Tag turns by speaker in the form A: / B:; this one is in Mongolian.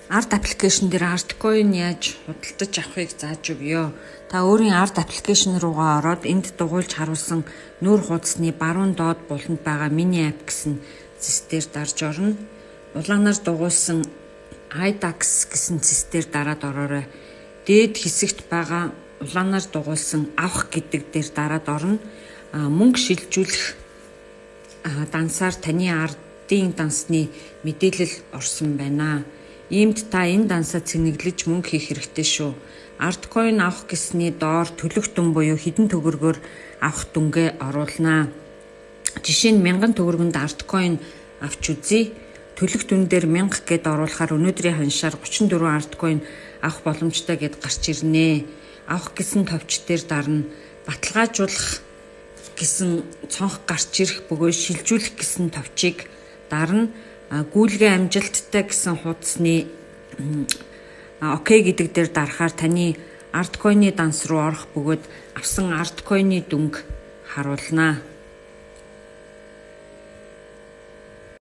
A: Арт аппликейшн дээр арткойн яаж худалдаж авахыг зааж өгье. Та өөрийн арт аппликейшн руугаа ороод энд дугуйлж харуулсан нүүр хуудасны баруун доод буланд байгаа мини апп гэсэн зэстээр дарж орно. Улаанаар дугуйсан iDAX гэсэн зэстээр дараад ороорой. Дээд хэсэгт байгаа улаанаар дугуйсан авах гэдэг дээр дараад орно. Мөнгө шилжүүлэх дансаар таны ардын дансны мэдээлэл орсон байна. Иймд та энэ дансаа цэнэглэж мөнгө хийх хэрэгтэй шүү. Арткойн авах гэсний доор төлөх дүн буюу хэдэн төгрөгөөр авах дүнгээ оруулнаа. Жишээ нь 1000 төгрөгөнд арткойн авч үзье. Төлөх дүн дээр 1000 гэд оруулахаар өнөөдрийн ханшаар 34 арткойн авах боломжтой гэд гарч ирнэ. Авах гэсэн товч дээр дарна. Баталгаажуулах гэсэн цонх гарч ирэх бөгөөд шилжүүлэх гэсэн товчийг дарна. Гүйлгээ амжилттай гэсэн хуудасны окей гэдэг дээр дарахаар таны арткойны данс руу орох бөгөөд авсан арткойны дүнг харуулнаа.